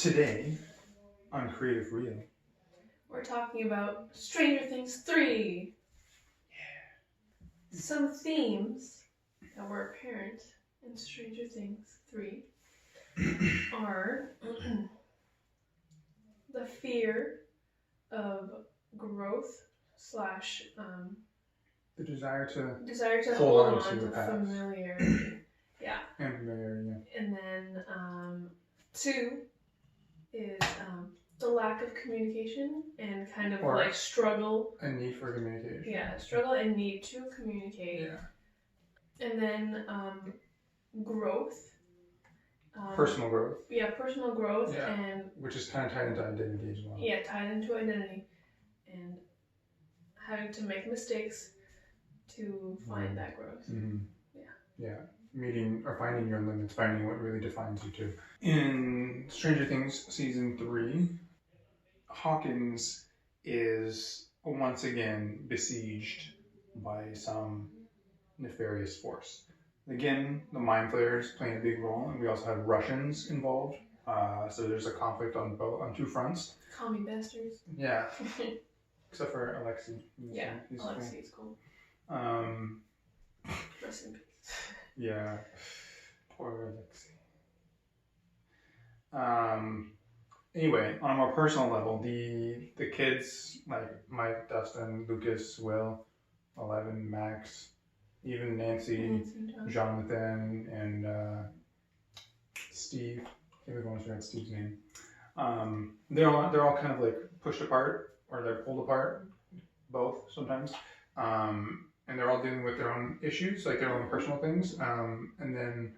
Today on Creative Reel, we're talking about Stranger Things 3. Yeah. Some themes that were apparent in Stranger Things 3 are the fear of growth slash the desire to hold on to familiarity. Yeah. And familiarity, yeah. And then 2 is the lack of communication and kind of like struggle. A need for communication. Yeah, struggle and need to communicate. Yeah. And then growth. Personal growth. Yeah, personal growth. Yeah. And which is kind of tied into identity as well. Yeah, tied into identity. And having to make mistakes to find that growth. Mm-hmm. Yeah. Yeah. Meeting or finding your limits, finding what really defines you too. In Stranger Things Season 3, Hawkins is once again besieged by some nefarious force. Again, the Mind Flayers playing a big role, and we also have Russians involved. So there's a conflict on two fronts. Call me bastards. Yeah. Except for Alexei. Yeah, Alexei's cool. Rest in peace. Yeah. Poor Alexei. Anyway, on a more personal level, the kids like Mike, Dustin, Lucas, Will, 11, Max, even Nancy, Jonathan, and Steve. I think everyone's forgot Steve's name. They're all kind of like pushed apart, or they're pulled apart, both sometimes. And they're all dealing with their own issues, like their own personal things. And then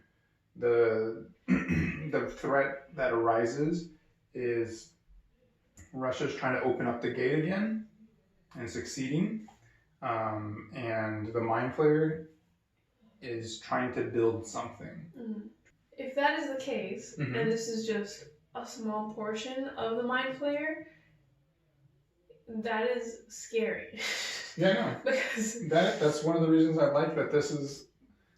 the the threat that arises is Russia's trying to open up the gate again and succeeding. And the Mind Flayer is trying to build something. If that is the case, and this is just a small portion of the Mind Flayer, that is scary. Yeah, no. Because that's one of the reasons I like that this is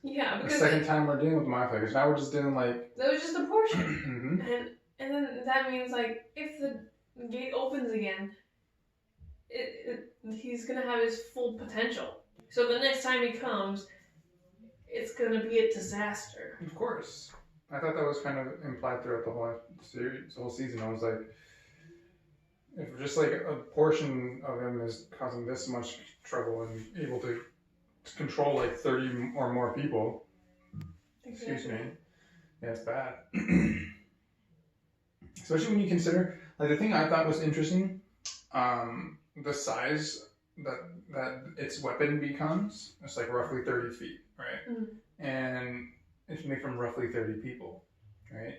the second time we're dealing with Mind Flayers. Now we're just dealing like... That was just a portion. And then that means like if the gate opens again, he's going to have his full potential. So the next time he comes, it's going to be a disaster. Of course. I thought that was kind of implied throughout the whole series, the whole season. I was like, if just like a portion of him is causing this much trouble and able to control like 30 or more people, excuse me, yeah, it's bad. Especially when you consider, like the thing I thought was interesting, the size that its weapon becomes. It's like roughly 30 feet, right? And it's made from roughly 30 people, right?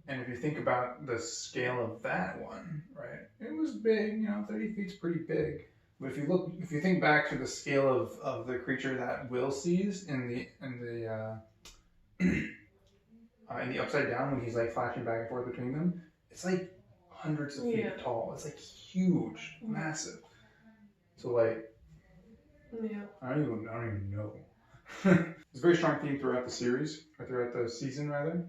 And if you think about the scale of that one, right, it was big. 30 feet's pretty big. But if you think back to the scale of the creature that Will sees in the Upside Down when he's like flashing back and forth between them, it's like hundreds of feet tall. It's like huge, massive. So like, I don't even know. It's a very strong theme throughout the series, or throughout the season rather.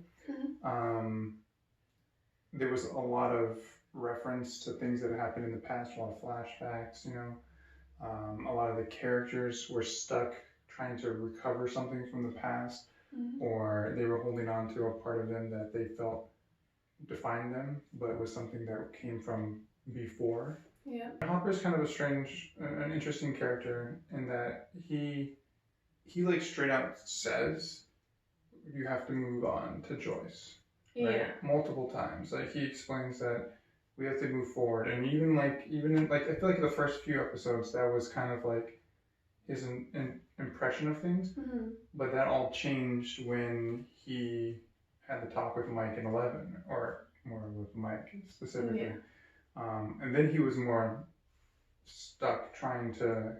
There was a lot of reference to things that had happened in the past, a lot of flashbacks, a lot of the characters were stuck trying to recover something from the past, or they were holding on to a part of them that they felt defined them, but it was something that came from before. Yeah. Hopper's kind of an interesting character in that he like straight out says, you have to move on to Joyce. Right? Yeah. Multiple times. Like he explains that we have to move forward. And even I feel like in the first few episodes that was kind of like his impression of things. But that all changed when he had the talk with Mike in 11, or more with Mike specifically. Yeah. And then he was more stuck trying to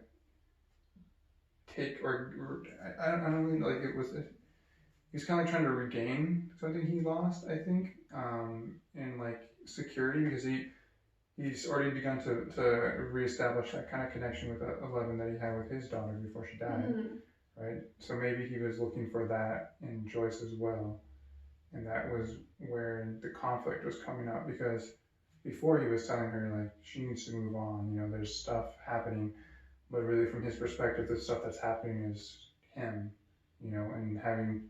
take, or I don't know, like he's kind of like trying to regain something he lost, I think, in like security, because he's already begun to reestablish that kind of connection with 11 that he had with his daughter before she died, right? So maybe he was looking for that in Joyce as well. and that was where the conflict was coming up, because before he was telling her like she needs to move on, you know, there's stuff happening, but really from his perspective, the stuff that's happening is him, you know, and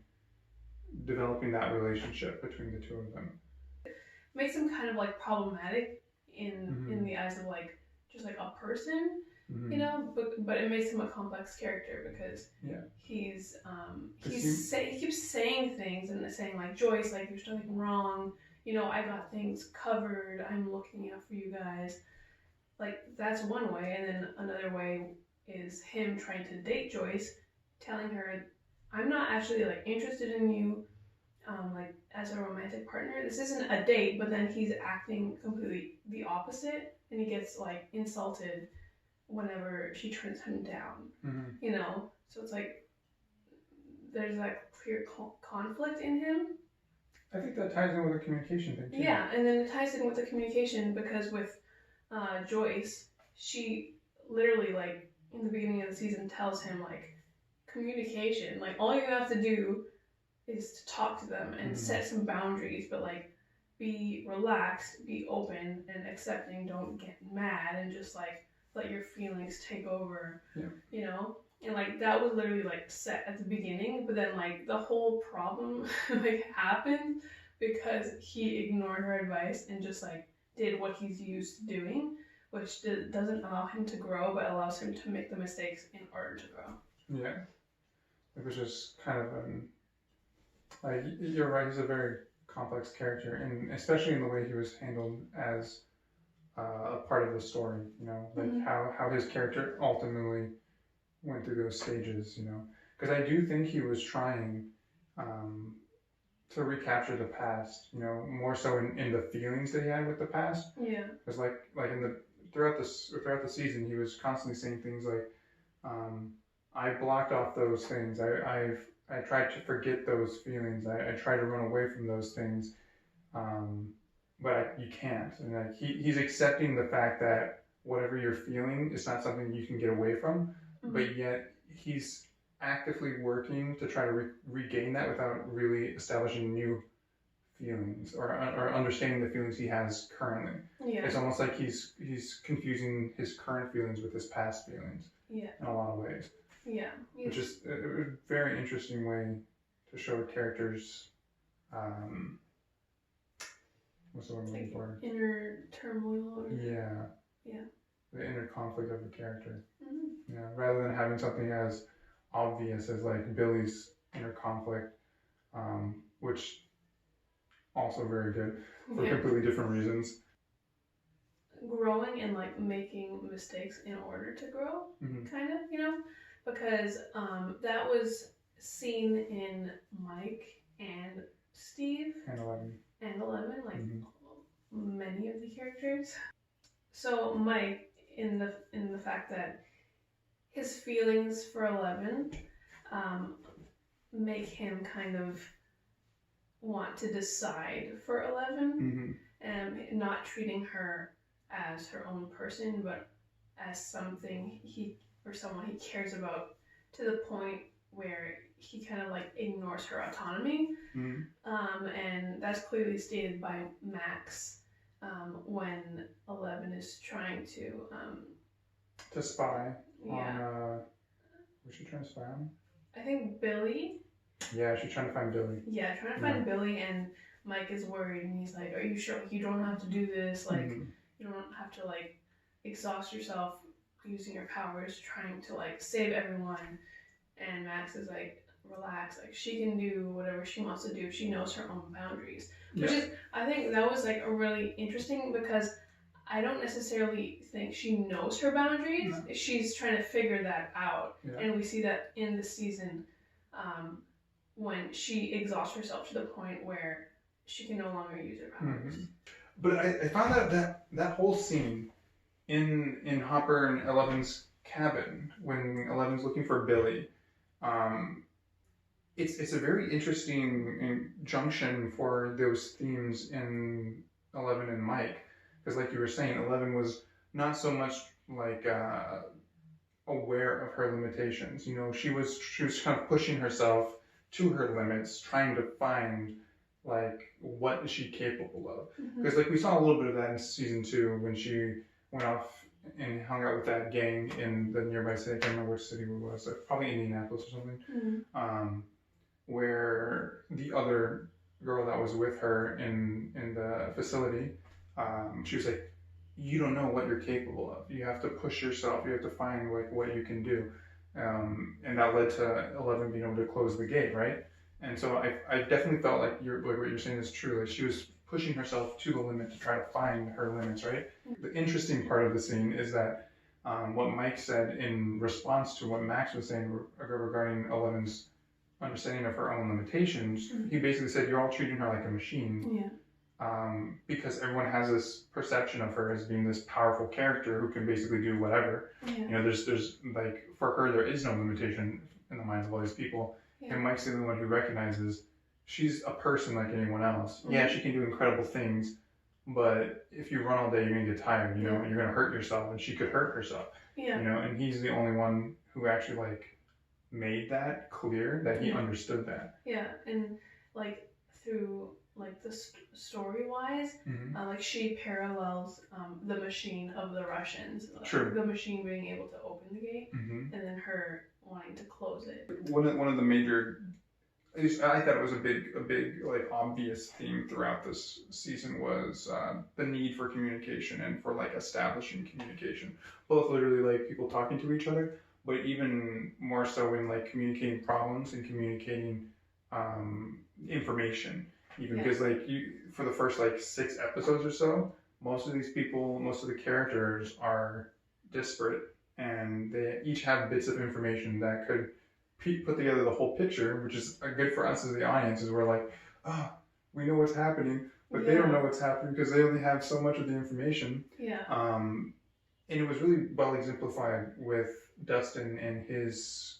developing that relationship between the two of them makes him kind of like problematic in the eyes of like just like a person, you know, but it makes him a complex character because he keeps saying things and saying like, Joyce, like there's nothing wrong, you know, I got things covered, I'm looking out for you guys. Like that's one way, and then another way is him trying to date Joyce, telling her, I'm not actually like interested in you, like as a romantic partner. This isn't a date, but then he's acting completely the opposite, and he gets like insulted whenever she turns him down. You know, so it's like there's that clear conflict in him. I think that ties in with the communication thing too. Yeah, and then it ties in with the communication because with Joyce, she literally like in the beginning of the season tells him like communication, like all you have to do is to talk to them and set some boundaries, but like be relaxed, be open and accepting, don't get mad and just like let your feelings take over, you know? And like that was literally like set at the beginning, but then like the whole problem like happened because he ignored her advice and just like did what he's used to doing, which doesn't allow him to grow, but allows him to make the mistakes in order to grow. Yeah, it was just kind of like you're right. He's a very complex character, and especially in the way he was handled as a part of the story. You know, like how his character ultimately went through those stages. You know, because I do think he was trying to recapture the past. You know, more so in the feelings that he had with the past. Yeah. Because like throughout the season, he was constantly saying things like, I blocked off those things. I tried to forget those feelings. I tried to run away from those things, but you can't. And like he's accepting the fact that whatever you're feeling is not something you can get away from, but yet he's actively working to try to regain that without really establishing new feelings or understanding the feelings he has currently. Yeah. It's almost like he's confusing his current feelings with his past feelings. Yeah. In a lot of ways. Yeah. Which is a very interesting way to show a character's what's the word I'm looking for? Inner turmoil. Yeah. Yeah. The inner conflict of the character. Yeah. Rather than having something as obvious as like Billy's inner conflict, which also very good for completely different reasons. Growing and like making mistakes in order to grow, kind of, you know, because that was seen in Mike and Steve and 11, like many of the characters. So Mike, in the fact that his feelings for 11 make him kind of want to decide for 11 and not treating her as her own person, but as something someone he cares about, to the point where he kind of like ignores her autonomy. And that's clearly stated by Max when 11 is trying to spy on was she trying to spy on? I think Billy. Yeah, she's trying to find Billy. Yeah, trying to find Billy, and Mike is worried, and he's like, "Are you sure you don't have to do this? Like, you don't have to like exhaust yourself using your powers trying to like save everyone." And Max is like, "Relax. Like, she can do whatever she wants to do. She knows her own boundaries." Which is, I think that was like a really interesting, because I don't necessarily think she knows her boundaries. No. She's trying to figure that out, and we see that in the season. When she exhausts herself to the point where she can no longer use her powers. But I found that whole scene in Hopper and 11's cabin, when 11's looking for Billy, it's a very interesting junction for those themes in 11 and Mike. Because like you were saying, 11 was not so much like aware of her limitations. You know, she was kind of pushing herself to her limits, trying to find like what is she capable of? Mm-hmm. Because like we saw a little bit of that in season 2 when she went off and hung out with that gang in the nearby city. I can't remember which city it was, like probably Indianapolis or something. Mm-hmm. Where the other girl that was with her in the facility, she was like, "You don't know what you're capable of. You have to push yourself. You have to find like what you can do," and that led to Eleven being able to close the gate, right? And so I definitely felt like what you're saying is true. Like she was pushing herself to the limit to try to find her limits, right? The interesting part of the scene is that what Mike said in response to what Max was saying regarding Eleven's understanding of her own limitations, he basically said, "You're all treating her like a machine." Yeah. Because everyone has this perception of her as being this powerful character who can basically do whatever. Yeah. You know, there's like for her there is no limitation in the minds of all these people. Yeah. And Mike's the only one who recognizes she's a person like anyone else. Mm-hmm. Yeah, she can do incredible things, but if you run all day, you're gonna get tired. You know, and you're gonna hurt yourself, and she could hurt herself. Yeah. You know, and he's the only one who actually like made that clear that he understood that. Yeah, and like through like the story wise, like she parallels the machine of the Russians. True. The machine being able to open the gate, and then her wanting to close it. One of the major, at least I thought it was a big like obvious theme throughout this season was the need for communication and for like establishing communication, both literally like people talking to each other, but even more so in like communicating problems and communicating information. Even because like for the first like 6 episodes or so, most of the characters are disparate, and they each have bits of information that could put together the whole picture, which is good for us as the audience, is we're like, oh, we know what's happening, but they don't know what's happening because they only have so much of the information. Yeah. And it was really well exemplified with Dustin and his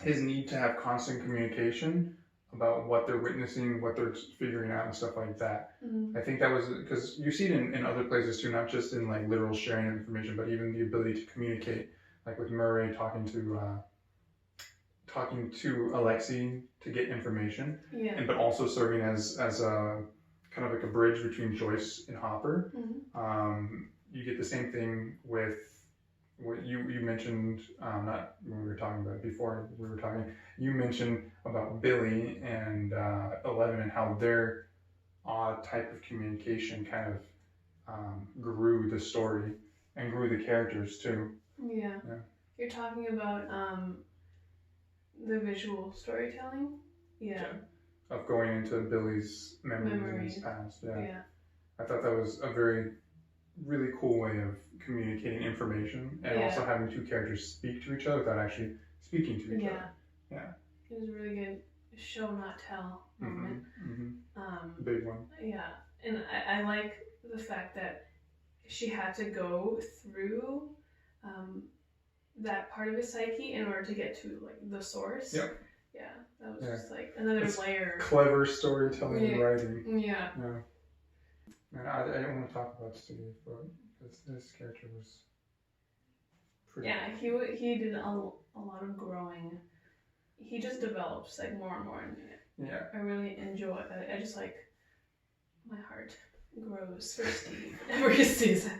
need to have constant communication about what they're witnessing, what they're figuring out, and stuff like that. I think that was because you see it in other places too, not just in like literal sharing of information, but even the ability to communicate, like with Murray talking to Alexei to get information, but also serving as a kind of like a bridge between Joyce and Hopper. You get the same thing with what you mentioned, not when we were talking about it, before we were talking, you mentioned about Billy and 11 and how their odd type of communication kind of grew the story and grew the characters too. Yeah. You're talking about the visual storytelling? Yeah. Of going into Billy's memories in his past. Yeah. I thought that was a really cool way of communicating information and also having two characters speak to each other without actually speaking to each other. Yeah. It was a really good show not tell moment. Big one. Yeah. And I like the fact that she had to go through that part of his psyche in order to get to like the source. Yep. Yeah. That was just like another layer. Clever storytelling and writing. Yeah. And I don't want to talk about Steve, but his character was pretty. Yeah, he did a lot of growing. He just develops like more and more. And I really enjoy it. I just like my heart grows for Steve every season.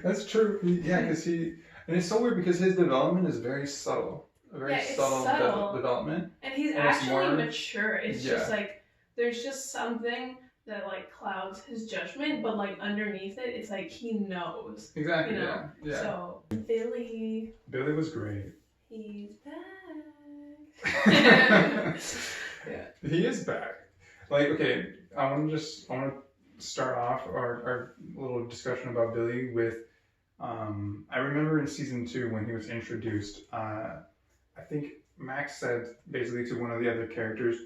That's true. Yeah, because and it's so weird because his development is very subtle. A very subtle development. And he's actually mature. It's just like there's just something that like clouds his judgment, but like underneath it, it's like he knows. Exactly. You know? Yeah. So Billy was great. He's back. He is back. Like, okay, I want to start off our little discussion about Billy with. I remember in season 2 when he was introduced. I think Max said basically to one of the other characters.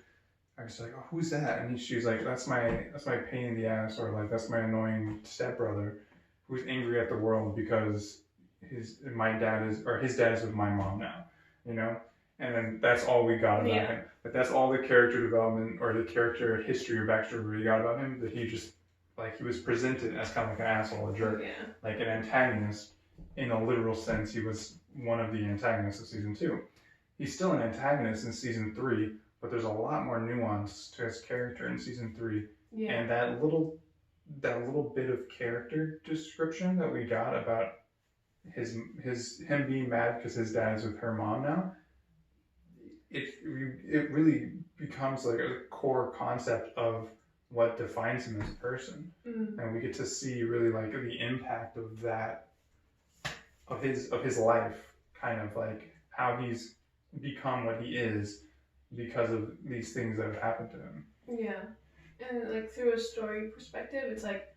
I was like, oh, who's that? And she was like, that's my pain in the ass, or like that's my annoying stepbrother, who's angry at the world because his dad is with my mom now, you know. And then that's all we got about him. But that's all the character development or the character history or backstory we got about him. That he just like he was presented as kind of like an asshole, a jerk, like an antagonist in a literal sense. He was one of the antagonists of season 2. He's still an antagonist in season 3. but there's a lot more nuance to his character in season 3. Yeah. And that little bit of character description that we got about him being mad because his dad's with her mom now, it really becomes like a core concept of what defines him as a person. And we get to see really like the impact of that, of his life, kind of like how he's become what he is because of these things that have happened to him. Yeah. And like through a story perspective, it's like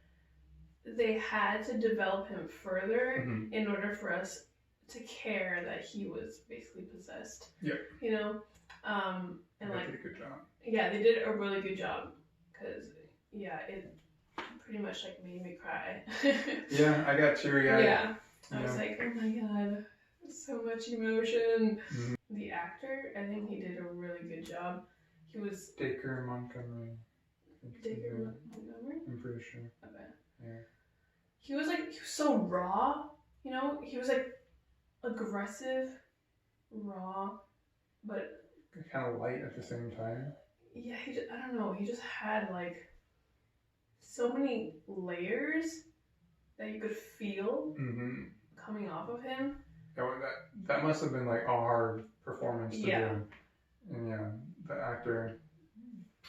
they had to develop him further in order for us to care that he was basically possessed. Yep. You know? And they like did a good job. Yeah, they did a really good job. Because, yeah, it pretty much like made me cry. Yeah, I got teary-eyed. Yeah. I was like, oh my god, so much emotion. The actor, I think he did a really good job. He was... Dacre Montgomery. Dacre Montgomery? I'm pretty sure. Okay. Yeah. He was so raw, you know? He was like aggressive, raw, but... kind of light at the same time. Yeah, I don't know, he just had like so many layers that you could feel coming off of him. Yeah, that must have been like a hard performance to do. And yeah, the actor.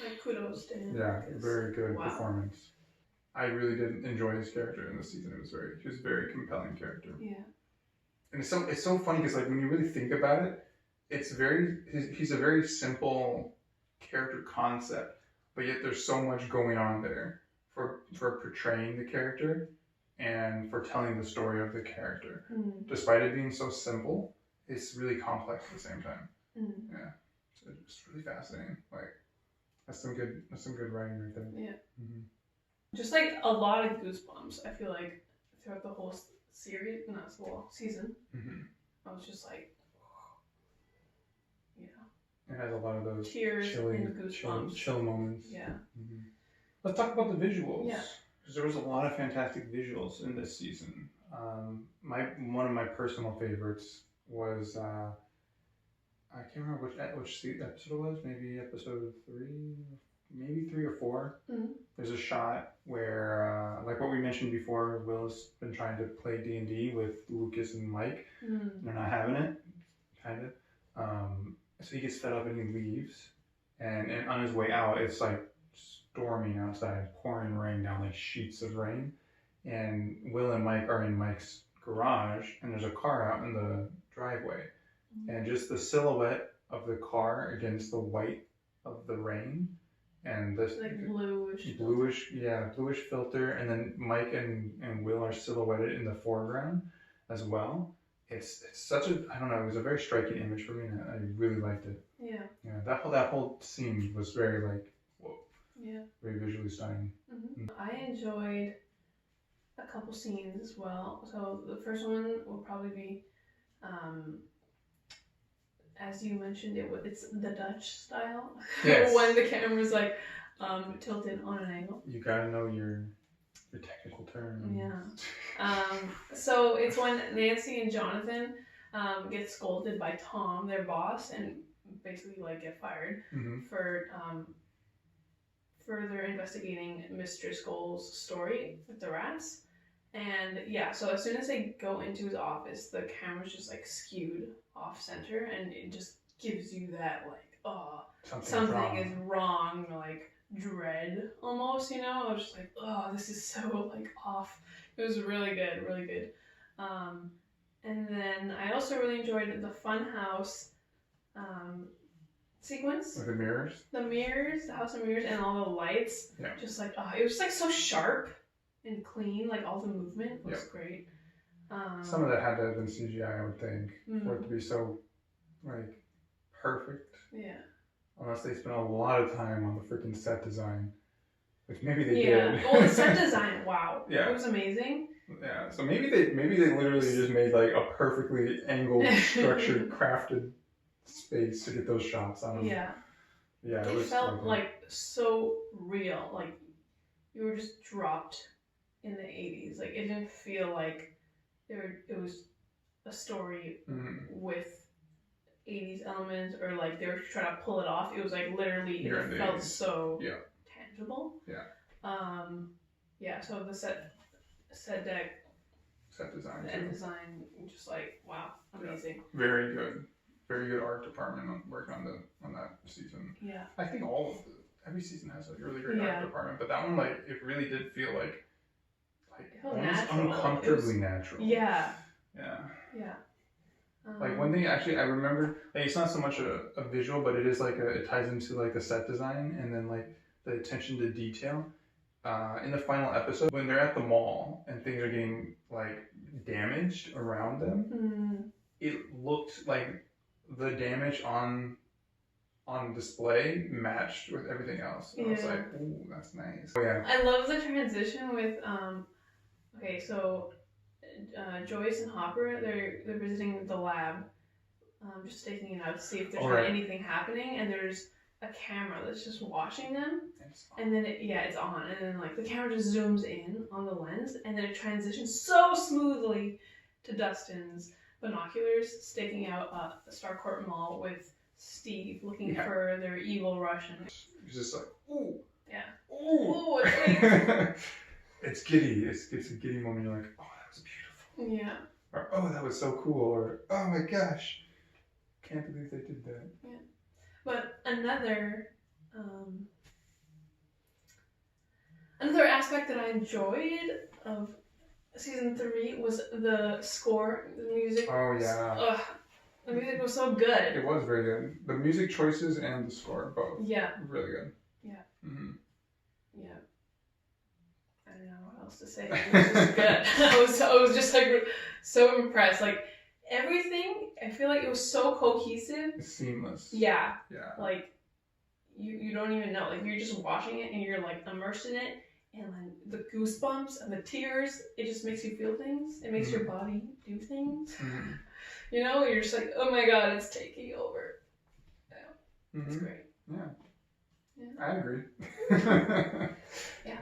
Like kudos to him. Yeah, very good performance. I really did enjoy his character in this season. He was a very compelling character. Yeah. And it's so funny because like when you really think about it, he's a very simple character concept, but yet there's so much going on there for portraying the character and for telling the story of the character. Despite it being so simple, it's really complex at the same time. Yeah, so it's really fascinating. Like that's some good writing right there. Yeah. Just like a lot of goosebumps. I feel like throughout the whole series, season, I was just like, it has a lot of those tears chilling, and goosebumps. chill moments. Yeah. Let's talk about the visuals. Yeah. Because there was a lot of fantastic visuals in this season. One of my personal favorites was I can't remember which episode it was. Maybe episode 3 or 4. There's a shot where, like what we mentioned before, Will's been trying to play D&D with Lucas and Mike. They're not having it, kind of. So he gets fed up and he leaves. And on his way out, it's like storming outside, pouring rain down, like sheets of rain. And Will and Mike are in Mike's garage, and there's a car out in the driveway. And just the silhouette of the car against the white of the rain, and this like bluish filter, and then Mike and Will are silhouetted in the foreground as well. It's such a, I don't know, it was a very striking image for me, and I really liked it. Yeah. Yeah, that whole scene was very like, whoa. Yeah. Very visually stunning. I enjoyed a couple scenes as well. So the first one will probably be, as you mentioned, it's the Dutch style. Yes. When the camera's like tilted on an angle. You gotta know your technical term. Yeah. So it's when Nancy and Jonathan get scolded by Tom, their boss, and basically like get fired for further investigating Mr. Skoll's story with the rats. And yeah, so as soon as they go into his office, the camera's just like skewed off center, and it just gives you that like, oh, something is wrong, like dread almost, you know? I was just like, oh, this is so like off. It was really good, really good. And then I also really enjoyed the funhouse sequence. With the mirrors? The house of mirrors, and all the lights. Yeah. Just like, it was like so sharp and clean, like all the movement was great. Some of that had to have been CGI, I would think, for it to be so like perfect. Yeah. Unless they spent a lot of time on the freaking set design, which maybe they did. Yeah. Well, the set design, wow. Yeah. It was amazing. Yeah. So maybe they literally just made like a perfectly angled, structured, crafted space to get those shots on them. Yeah. Yeah. It felt like so real. Like you were just dropped in the 80s. Like it didn't feel like it was a story with 80s elements or like they were trying to pull it off. It was like literally it felt so tangible. Yeah. So the set design, just like wow, amazing. Yeah. Very good art department working on that season. Yeah. I think every season has a really great art department, but that one like it really did feel like almost uncomfortably natural. Yeah. Yeah. Yeah. Like one thing actually I remember, like it's not so much a visual, but it is like it ties into like the set design and then like the attention to detail. In the final episode, when they're at the mall and things are getting like damaged around them, it looked like the damage on display matched with everything else. And I was like, ooh, that's nice. Oh, yeah. I love the transition with okay, so Joyce and Hopper, they're visiting the lab, just taking it out to see if there's anything happening, and there's a camera that's just watching them, and then it's on, and then like the camera just zooms in on the lens, and then it transitions so smoothly to Dustin's binoculars staking out a Starcourt Mall with Steve looking for their evil Russian. It's just like, ooh, yeah, ooh, it's like it's giddy. It's a giddy moment. You're like, oh, that was beautiful. Yeah. Or oh, that was so cool. Or oh my gosh, can't believe they did that. Yeah. But another aspect that I enjoyed of season 3 was the score, the music. Oh yeah. The music was so good. It was very good. The music choices and the score, both. Yeah. Really good. Yeah. Mm-hmm. Yeah. I don't know what else to say. It was just good. I was just like so impressed. Like everything, I feel like it was so cohesive. It's seamless. Yeah. Yeah. Like you don't even know. Like you're just watching it and you're like immersed in it, and then the goosebumps and the tears, it just makes you feel things. It makes your body do things. Mm-hmm. You know, you're just like, oh my god, it's taking over. Yeah. It's great. Yeah. I agree. Yeah.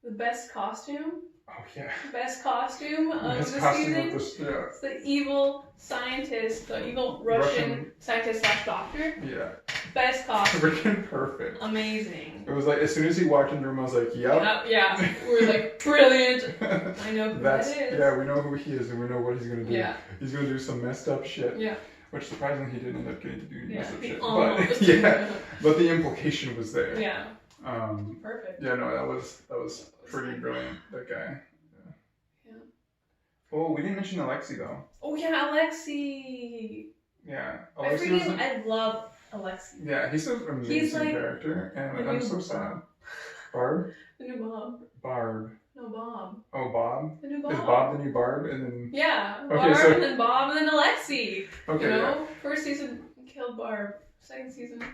The best costume. Oh yeah. Best costume of the season. It's the evil scientist, the evil Russian scientist / doctor. Yeah. Best costume. Freaking perfect. Amazing. It was like as soon as he walked in the room, I was like, yep. Yeah. We're like, brilliant. I know who that is. Yeah, we know who he is and we know what he's gonna do. Yeah. He's gonna do some messed up shit. Yeah. Which surprisingly he didn't end up getting to do messed up shit. Almost. But the implication was there. Yeah. Perfect. Yeah, no, that was pretty brilliant. That guy. Yeah. Oh, we didn't mention Alexei though. Oh yeah, Alexei. Yeah, Alexei. I love Alexei. Yeah, he's an amazing character, and I'm so sad. Barb. The new Bob. Barb. No, Bob. Oh, Bob. The new Bob. Is Bob the new Barb, and then? Yeah, Barb, and then Bob, and then Alexei. Okay. You know, first season killed Barb. Second season.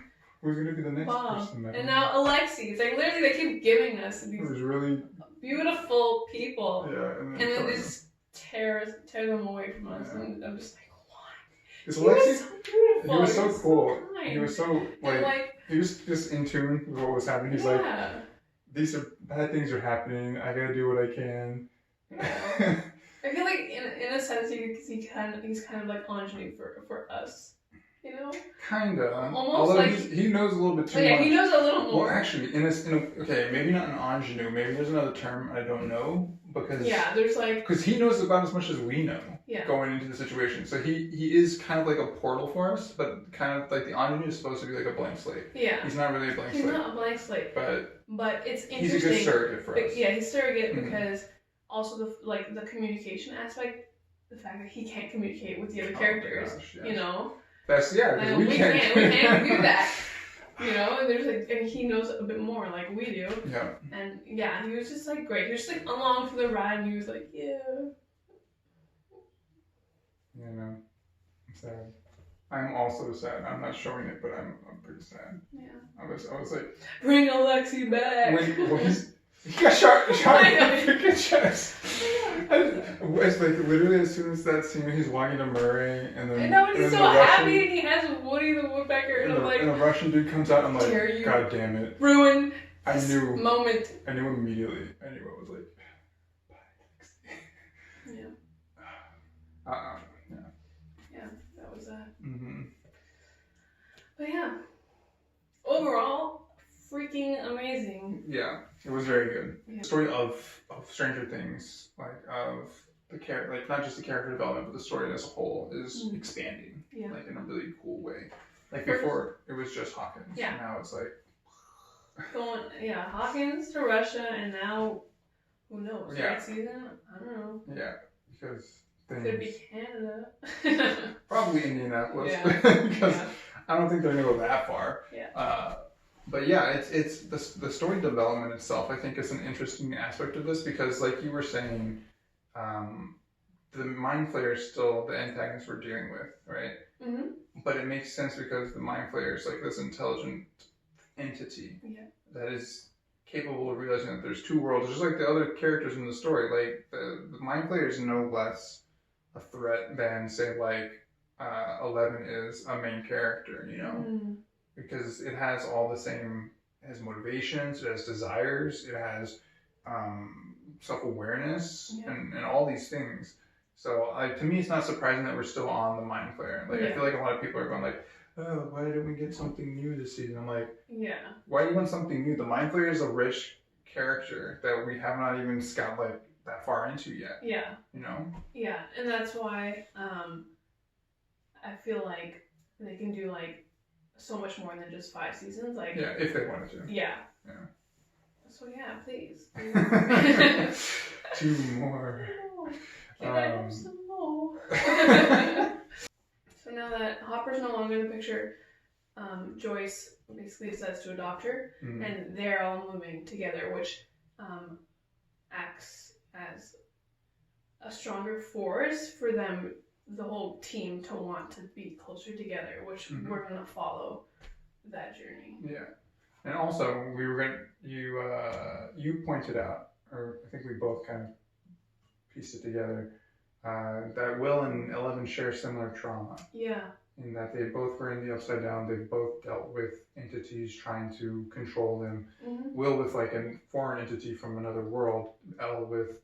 Who's gonna be the next Bob. person? And now Alexei. It's like literally they keep giving us these really beautiful people. Yeah, and then they just tear them away from us, and I'm just like, why? Is Alexei? He was so beautiful. He was so cool. So he was so like he was just in tune with what was happening. He's like, these are bad things are happening. I gotta do what I can. Yeah. I feel like in a sense he's kind of like ingenue for us. You know? Kinda. Almost. Although like he knows a little bit too much. Yeah, he knows a little more. Well, actually, okay, maybe not an ingenue. Maybe there's another term I don't know because there's like because he knows about as much as we know going into the situation. So he is kind of like a portal for us, but kind of like the ingenue is supposed to be like a blank slate. Yeah. He's not really a blank slate. He's not a blank slate. But it's interesting. He's a good surrogate for us. Yeah, he's surrogate because also the communication aspect, the fact that he can't communicate with the other characters. Gosh, yes. You know. That's because we can't do that. You know, and there's like, and he knows a bit more like we do. Yeah. And yeah, he was just like great. He was just like along for the ride, and he was like, yeah. Yeah, no, I'm sad. I'm also sad. I'm not showing it, but I'm pretty sad. Yeah. I was like, bring Alexei back. He got shot in the freaking chest. It's like literally as soon as that scene, he's walking to Murray, and then I know, and he's so happy, and he has Woody the Woodpecker, and I'm like, and a Russian dude comes out, I'm like, God damn it, ruin I knew moment. I knew immediately. I knew it was like, yeah. Yeah. Yeah, that was that. Mm-hmm. But yeah, overall, freaking amazing. Yeah, it was very good. Yeah. The story of Stranger Things, like of the character, like not just the character development, but the story as a whole is expanding, like in a really cool way. Like before, it was just Hawkins. Yeah. And now it's like Hawkins to Russia, and now who knows? Yeah. Next season, I don't know. Yeah, because could be Canada. Probably Indianapolis, because I don't think they're gonna go that far. Yeah. But yeah, it's the story development itself. I think is an interesting aspect of this because, like you were saying, the Mind Flayer is still the antagonist we're dealing with, right? Mm-hmm. But it makes sense because the Mind Flayer is like this intelligent entity that is capable of realizing that there's two worlds, just like the other characters in the story. Like the Mind Flayer is no less a threat than, say, like 11 is a main character, you know, because it has all the same, it has motivations, it has desires, it has self-awareness, and all these things. So to me, it's not surprising that we're still on the Mind Flayer. Like I feel like a lot of people are going like, oh, why didn't we get something new this season? I'm like, why do you want something new? The Mind Flayer is a rich character that we have not even got like that far into yet. Yeah. You know? Yeah, and that's why I feel like they can do like so much more than just 5 seasons. Like if they wanted to. Yeah. Yeah. So please. 2 more. Can I have some more? So now that Hopper's no longer in the picture, Joyce basically decides to adopt her, and they're all moving together, which acts as a stronger force for them, the whole team, to want to be closer together, which we're going to follow that journey. Yeah. And also, we were going to, you pointed out, or I think we both kind of pieced it together, that Will and 11 share similar trauma. Yeah. In that they both were in the Upside Down, they both dealt with entities trying to control them. Will with like a foreign entity from another world, Elle with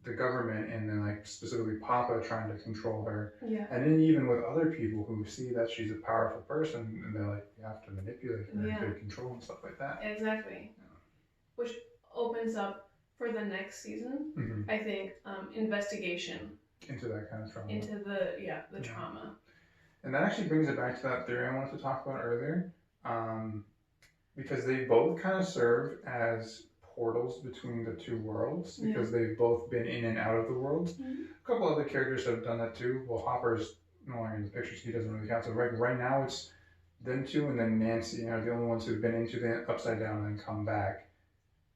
the government, and then like specifically Papa trying to control her. Yeah. And then even with other people who see that she's a powerful person, and they're like, you have to manipulate her and take control and stuff like that. Exactly. Yeah. Which opens up for the next season, I think, investigation into that kind of trauma. Into the trauma. And that actually brings it back to that theory I wanted to talk about earlier, because they both kind of serve as portals between the two worlds, because they've both been in and out of the world. A couple other characters have done that too. Well, Hopper's no longer in the picture, so he doesn't really count. So right now it's them two and then Nancy are the only ones who've been into the Upside Down and then come back.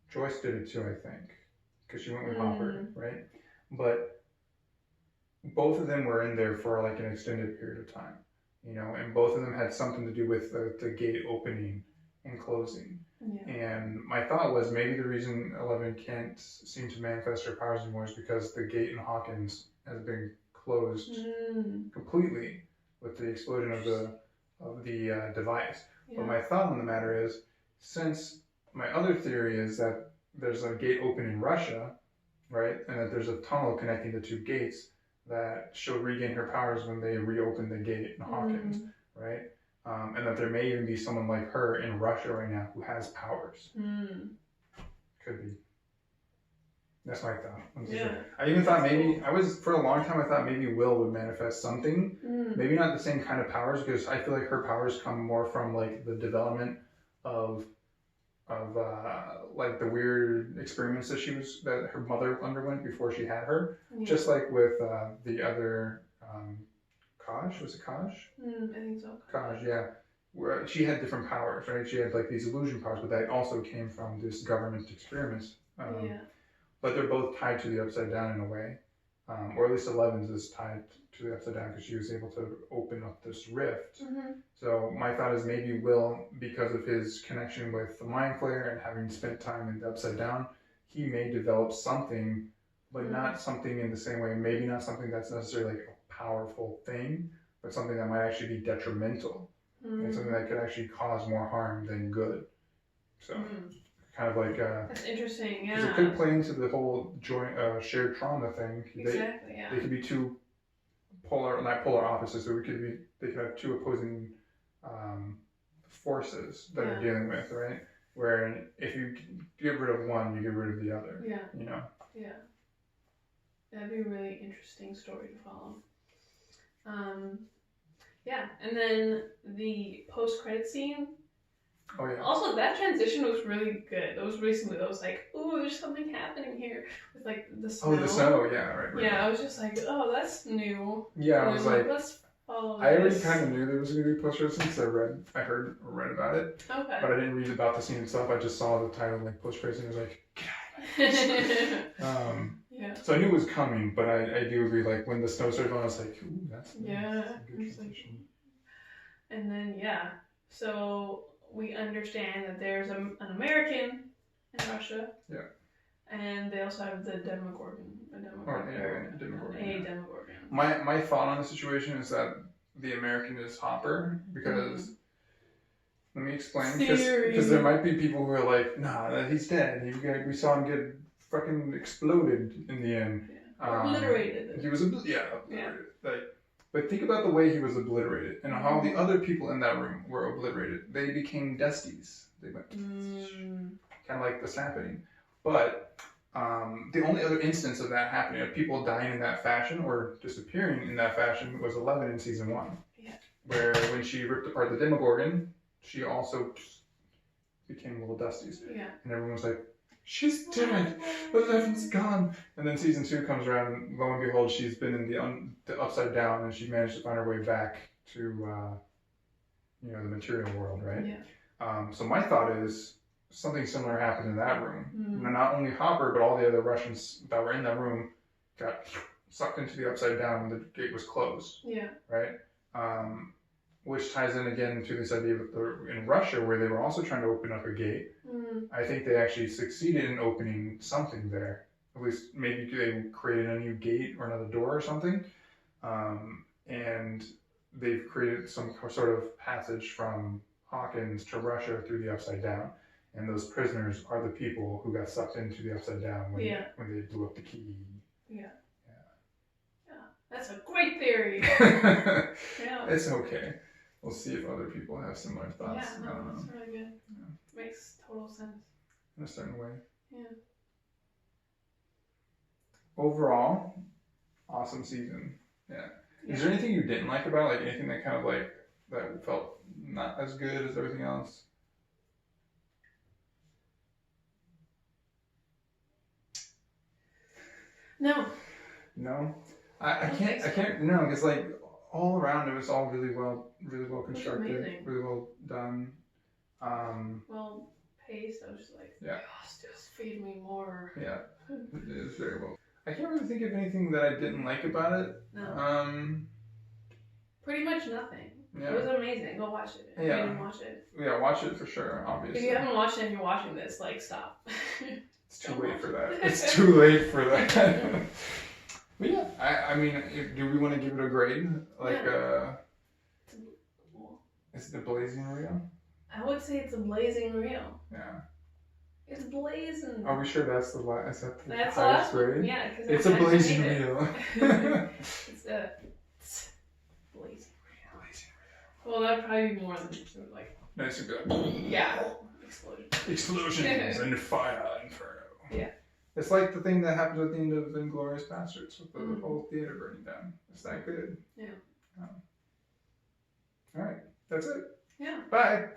Joyce did it too, I think, because she went with Hopper, right? But both of them were in there for like an extended period of time, you know, and both of them had something to do with the gate opening and closing. Yeah. And my thought was maybe the reason 11 can't seem to manifest her powers anymore is because the gate in Hawkins has been closed completely with the explosion of the device. Yeah. But my thought on the matter is, since my other theory is that there's a gate open in Russia, right, and that there's a tunnel connecting the 2 gates, that she'll regain her powers when they reopen the gate in Hawkins, right? And that there may even be someone like her in Russia right now who has powers. Could be. That's my thought. Yeah. I even thought for a long time I thought maybe Will would manifest something. Maybe not the same kind of powers, because I feel like her powers come more from like the development of like the weird experiments that her mother underwent before she had her. Just like with the other Kaj, was it Kaj? I think so. Kaj, yeah. Where she had different powers, right? She had like these illusion powers, but that also came from this government experiments. But they're both tied to the Upside Down in a way. Or at least 11's is tied to the Upside Down because she was able to open up this rift. So my thought is maybe Will, because of his connection with the Mind Flayer and having spent time in the Upside Down, he may develop something, but not something in the same way. Maybe not something that's necessarily like a powerful thing, but something that might actually be detrimental. And something that could actually cause more harm than good. So kind of like that's interesting, yeah. Because it could play into the whole shared trauma thing. Exactly, They could be two polar opposites. So they could have 2 opposing forces that are dealing with, right? Where if you get rid of one, you get rid of the other. Yeah. You know. Yeah. That'd be a really interesting story to follow. Yeah, and then the post-credit scene. Oh yeah. Also, that transition was really good. It was really smooth. I was like, "Ooh, there's something happening here with like the snow." Oh, the snow. Yeah, right. Yeah, I was just like, "Oh, that's new." Yeah, I was like, "Let's follow I already this." kind of knew there was going to be post-credit scenes. I heard about it. Okay. But I didn't read about the scene itself. I just saw the title, like post-credit scene. I was like, God. Yeah. So I knew it was coming, but I do agree. Like when the snow started falling, I was like, ooh, that's nice. Yeah. That's a good transition. And then so we understand that there's an American in Russia. Yeah. And they also have the Demogorgon. A Demogorgon. My thought on the situation is that the American is Hopper because. Let me explain, because there might be people who are like, nah, he's dead. We saw him get fucking exploded in the end. Yeah. Obliterated. He was obliterated. But think about the way he was obliterated and how the other people in that room were obliterated. They became dusties. They went kind of like the happening. But the only other instance of that happening, of people dying in that fashion or disappearing in that fashion, was 11 in season 1. Yeah. Where when she ripped apart the Demogorgon, she also became little dusties. Yeah. And everyone was like, she's dead. 11's gone. And then season 2 comes around, and lo and behold, she's been in the upside down, and she managed to find her way back to, the material world, right? Yeah. So my thought is something similar happened in that room. Mm. Not only Hopper, but all the other Russians that were in that room got sucked into the upside down when the gate was closed. Yeah. Right? Which ties in again to this idea of in Russia, where they were also trying to open up a gate. Mm. I think they actually succeeded in opening something there. At least maybe they created a new gate or another door or something. And they've created some sort of passage from Hawkins to Russia through the Upside Down. And those prisoners are the people who got sucked into the Upside Down when they blew up the key. Yeah. That's a great theory. Yeah. It's okay. We'll see if other people have similar thoughts. Yeah, no, that's really good. Yeah. Makes total sense. In a certain way. Yeah. Overall, awesome season. Yeah. Is there anything you didn't like about it? Like anything that kind of like, that felt not as good as everything else? No. No? I can't, no, because like, all around it was all really well constructed, really well done. Well paced. I was just like, just feed me more. Yeah, it is very well. I can't really think of anything that I didn't like about it. No. Pretty much nothing. Yeah. It was amazing. Go watch it. If you didn't watch it. Yeah, watch it for sure. Obviously. If you haven't watched it and you're watching this, like, stop. It's too late for that. It's too late for that. But yeah, I mean, do we want to give it a grade? Like, is it a blazing real? I would say it's a blazing real. Yeah. It's blazing. Are we sure that's the last? Is that the highest highest grade? Yeah, because it's a blazing real. It's a blazing real. Well, that'd probably be more than like. Nice and good. Yeah. Explosions and fire inferno. Yeah. It's like the thing that happens at the end of Inglourious Basterds with the whole theater burning down. It's that good. Yeah. All right. That's it. Yeah. Bye.